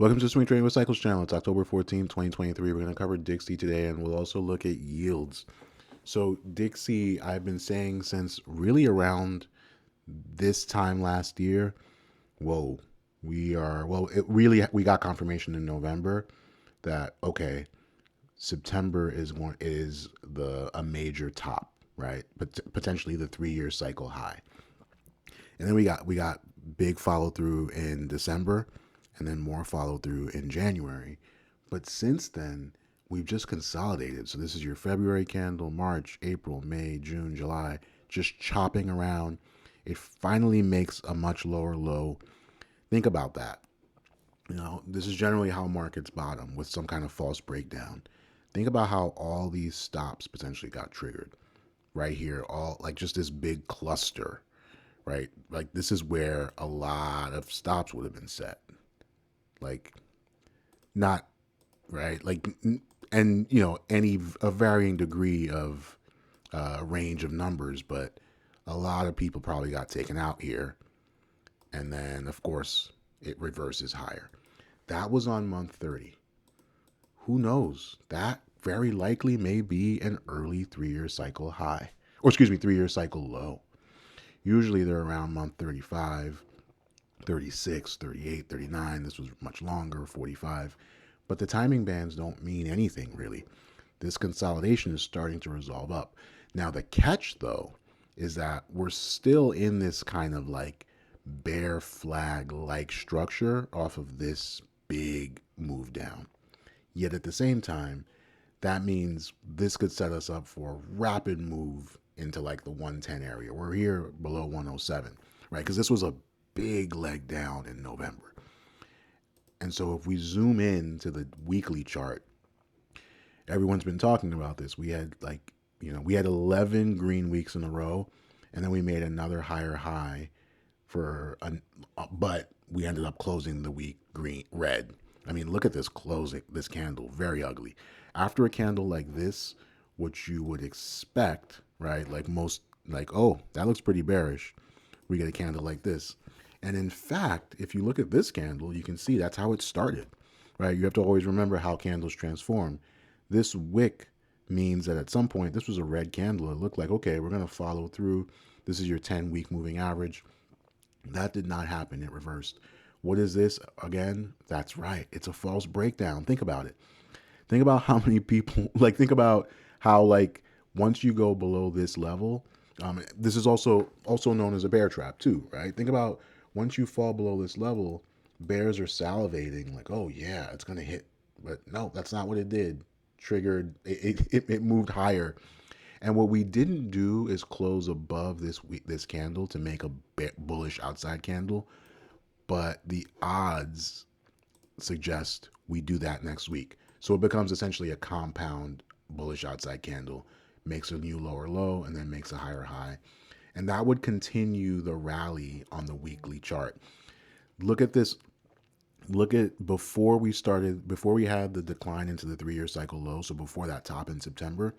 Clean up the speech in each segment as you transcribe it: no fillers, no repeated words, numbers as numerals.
Welcome to Swing Trading with Cycles channel. It's October 14th, 2023. We're going to cover Dixie today, and we'll also look at yields. So Dixie, I've been saying since really around this time last year, whoa, we got confirmation in November that, okay, September is a major top, right? But potentially the 3-year cycle high. And then we got big follow through in December, and then more follow through in January. But since then, we've just consolidated. So this is your February candle, March, April, May, June, July, just chopping around. It finally makes a much lower low. Think about that. This is generally how markets bottom, with some kind of false breakdown. Think about how all these stops potentially got triggered right here, all like just this big cluster, right? Like this is where a lot of stops would have been set. Like not right, like and any a varying degree of range of numbers, but a lot of people probably got taken out here, and then of course it reverses higher. That was on month 30. Who knows? That very likely may be an early 3-year cycle high, or excuse me, 3-year cycle low. Usually they're around month 35, 36, 38, 39. This was much longer, 45. But the timing bands don't mean anything really. This consolidation is starting to resolve up. Now, the catch, though, is that we're still in this kind of like bear flag like structure off of this big move down. Yet at the same time, that means this could set us up for a rapid move into like the 110 area. We're here below 107, right? Because this was a big leg down in November. And so if we zoom in to the weekly chart, everyone's been talking about this. We had we had 11 green weeks in a row, and then we made another higher high but we ended up closing the week red. I mean, look at this closing, this candle, very ugly. After a candle like this, what you would expect, right? Oh, that looks pretty bearish. We get a candle like this. And in fact, if you look at this candle, you can see that's how it started, right? You have to always remember how candles transform. This wick means that at some point, this was a red candle. It looked like, okay, we're going to follow through. This is your 10-week moving average. That did not happen. It reversed. What is this? Again, that's right. It's a false breakdown. Think about it. Think about how many people, think about how, once you go below this level, this is also known as a bear trap too, right? Think about once you fall below this level, bears are salivating like, oh yeah, it's going to hit. But no, that's not what it did. Triggered, it moved higher. And what we didn't do is close above this candle to make a bullish outside candle, but the odds suggest we do that next week. So it becomes essentially a compound bullish outside candle, makes a new lower low, and then makes a higher high. And that would continue the rally on the weekly chart. Look at this. Look at before we had the decline into the 3-year cycle low. So before that top in September,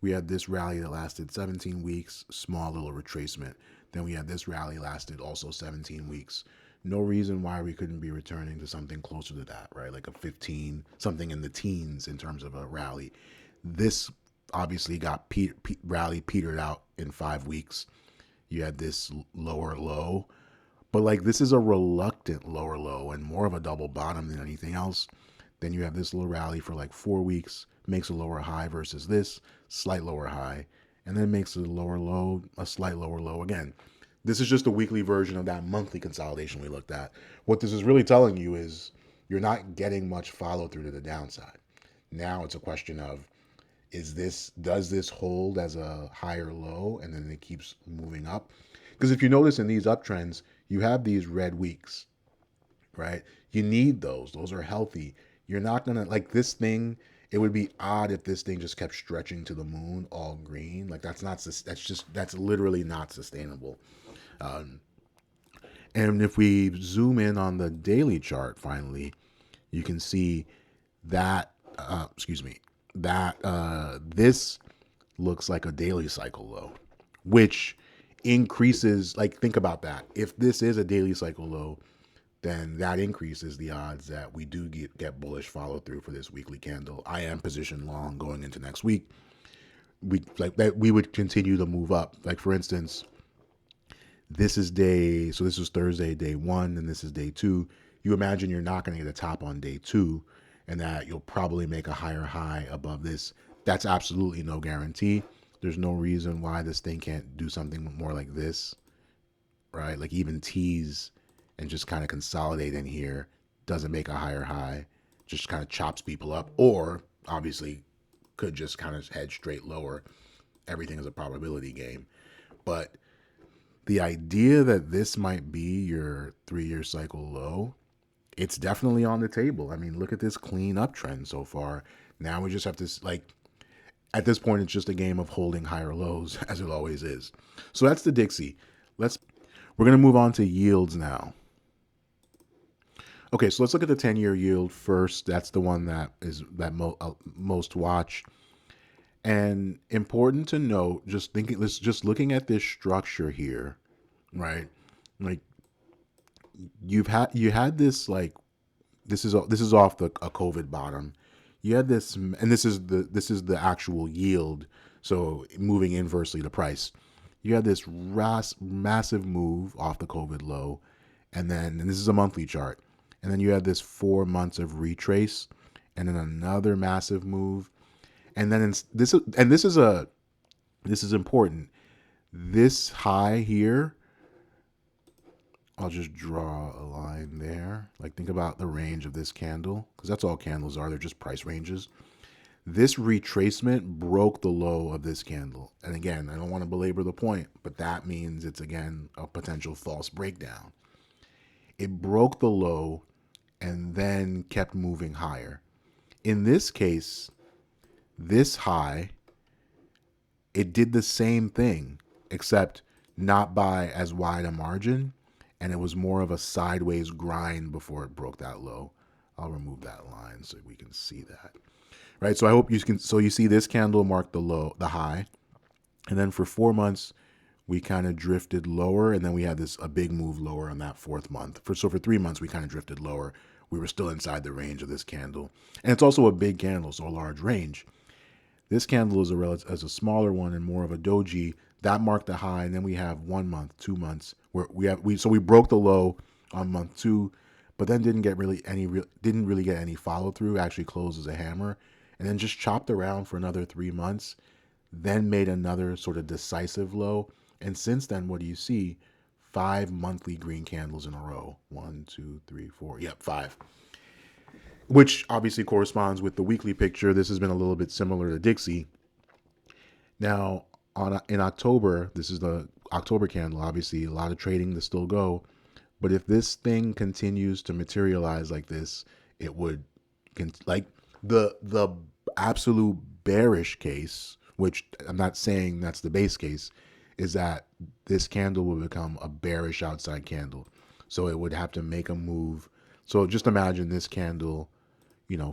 we had this rally that lasted 17 weeks, small little retracement. Then we had this rally lasted also 17 weeks. No reason why we couldn't be returning to something closer to that, right? Like a 15, something in the teens in terms of a rally. This obviously got rally petered out in 5 weeks. You had this lower low, but this is a reluctant lower low and more of a double bottom than anything else. Then you have this little rally for 4 weeks, makes a lower high versus this slight lower high, and then makes a lower low, a slight lower low again. This is just a weekly version of that monthly consolidation we looked at. What this is really telling you is you're not getting much follow through to the downside. Now it's a question of, does this hold as a higher low and then it keeps moving up? Because if you notice in these uptrends, you have these red weeks, right? You need those. Those are healthy. You're not going to, this thing, it would be odd if this thing just kept stretching to the moon all green. That's literally not sustainable. And if we zoom in on the daily chart, finally, you can see that, this looks like a daily cycle low, which increases, think about that. If this is a daily cycle low, then that increases the odds that we do get bullish follow through for this weekly candle. I am positioned long going into next week. We like that we would continue to move up. Like for instance, this is Thursday, day 1, and this is day 2. You imagine you're not going to get a top on day 2 and that you'll probably make a higher high above this. That's absolutely no guarantee. There's no reason why this thing can't do something more like this, right? Like even tease and just kind of consolidate in here, doesn't make a higher high, just kind of chops people up, or obviously could just kind of head straight lower. Everything is a probability game. But the idea that this might be your 3-year cycle low, it's definitely on the table. I mean, look at this clean uptrend so far. Now we just have to, like, at this point, it's just a game of holding higher lows, as it always is. So that's the Dixie. We're going to move on to yields now. Okay, so let's look at the 10-year yield first. That's the one that is most watched. And important to note, just looking at this structure here, right? Like you had this, like, this is off a COVID bottom. You had this, and this is the actual yield. So moving inversely to price, you had this massive move off the COVID low, and this is a monthly chart, and then you had this 4 months of retrace, and then another massive move, and then this is important. This high here, I'll just draw a line there. Like, think about the range of this candle, because that's all candles are. They're just price ranges. This retracement broke the low of this candle. And again, I don't want to belabor the point, but that means it's, again, a potential false breakdown. It broke the low and then kept moving higher. In this case, this high, it did the same thing, except not by as wide a margin, and it was more of a sideways grind before it broke that low. I'll remove that line so we can see that. Right, so I hope you can. So you see this candle mark the high, and then for 4 months we kind of drifted lower, and then we had a big move lower on that 4th month. For 3 months we kind of drifted lower. We were still inside the range of this candle, and it's also a big candle, so a large range. This candle is a smaller one and more of a doji. That marked the high, and then we have 1 month, 2 months where we broke the low on month 2, but then didn't really get any follow through. Actually closed as a hammer, and then just chopped around for another 3 months, then made another sort of decisive low. And since then, what do you see? 5 monthly green candles in a row. 1, 2, 3, 4. Yep, 5. Which obviously corresponds with the weekly picture. This has been a little bit similar to Dixie. Now, in October, this is the October candle. Obviously, a lot of trading to still go. But if this thing continues to materialize like this, it would, like, the absolute bearish case, which I'm not saying that's the base case, is that this candle will become a bearish outside candle. So it would have to make a move. So just imagine this candle,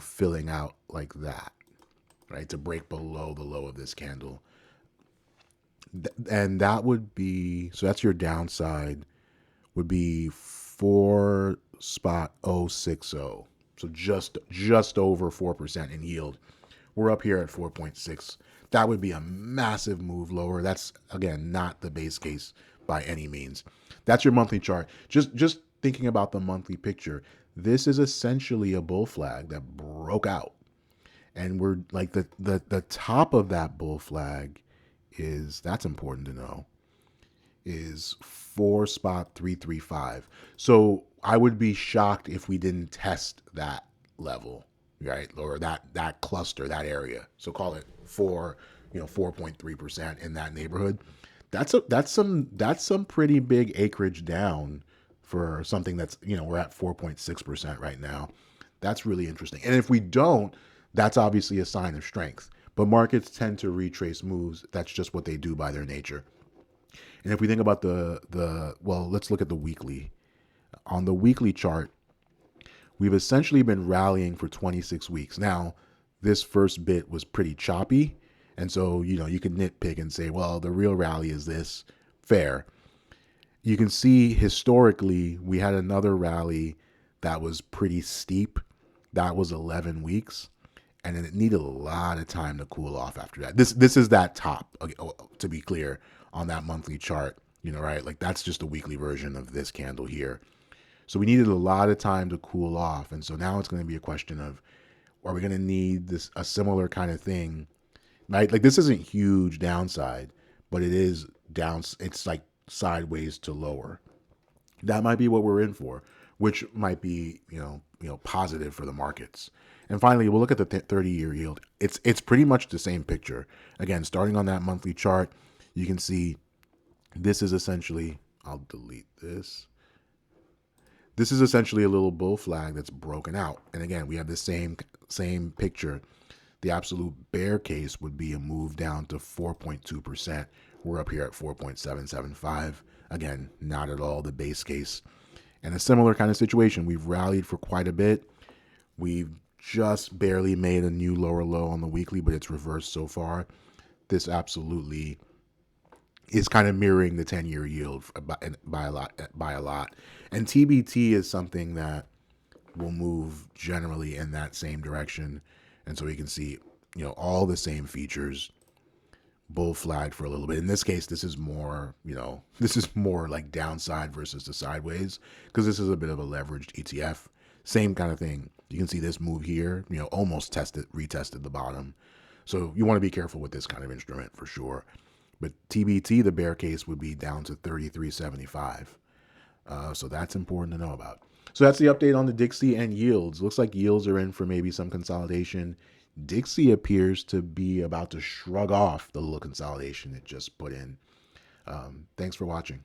filling out like that, right, to break below the low of this candle. And that would be, so that's your downside, would be 4.060. So just over 4% in yield. We're up here at 4.6. That would be a massive move lower. That's, again, not the base case by any means. That's your monthly chart. Just thinking about the monthly picture, this is essentially a bull flag that broke out. And we're like the top of that bull flag is, that's important to know, is 4.335. So I would be shocked if we didn't test that level, right? Or that cluster, that area. So call it 4.3% in that neighborhood. That's some pretty big acreage down for something that's, we're at 4.6% right now. That's really interesting. And if we don't, that's obviously a sign of strength. But markets tend to retrace moves. That's just what they do by their nature. And if we think about let's look at the weekly. On the weekly chart, we've essentially been rallying for 26 weeks. Now, this first bit was pretty choppy. And so, you can nitpick and say, well, the real rally is this. Fair. You can see historically we had another rally that was pretty steep. That was 11 weeks, and then it needed a lot of time to cool off after that. This is that top, okay, to be clear, on that monthly chart, right? Like that's just a weekly version of this candle here. So we needed a lot of time to cool off, and so now it's going to be a question of, are we going to need this a similar kind of thing, right? Like this isn't huge downside, but it is down. It's like sideways to lower. That might be what we're in for, which might be positive for the markets. And finally, we'll look at the 30-year yield. It's pretty much the same picture. Again, starting on that monthly chart, you can see this is essentially. I'll delete this. This is essentially a little bull flag that's broken out. And again, we have the same picture. The absolute bear case would be a move down to 4.2%. We're up here at 4.775. Again, not at all the base case. And a similar kind of situation. We've rallied for quite a bit. We've just barely made a new lower low on the weekly, but it's reversed so far. This absolutely is kind of mirroring the 10-year yield by a lot. And TBT is something that will move generally in that same direction. And so we can see, all the same features, bull flag for a little bit. In this case, this is more like downside versus the sideways, because this is a bit of a leveraged ETF. Same kind of thing. You can see this move here, almost retested the bottom. So you want to be careful with this kind of instrument for sure. But TBT, the bear case would be down to 33.75. So that's important to know about. So that's the update on the Dixie and yields. Looks like yields are in for maybe some consolidation. Dixie appears to be about to shrug off the little consolidation it just put in. Thanks for watching.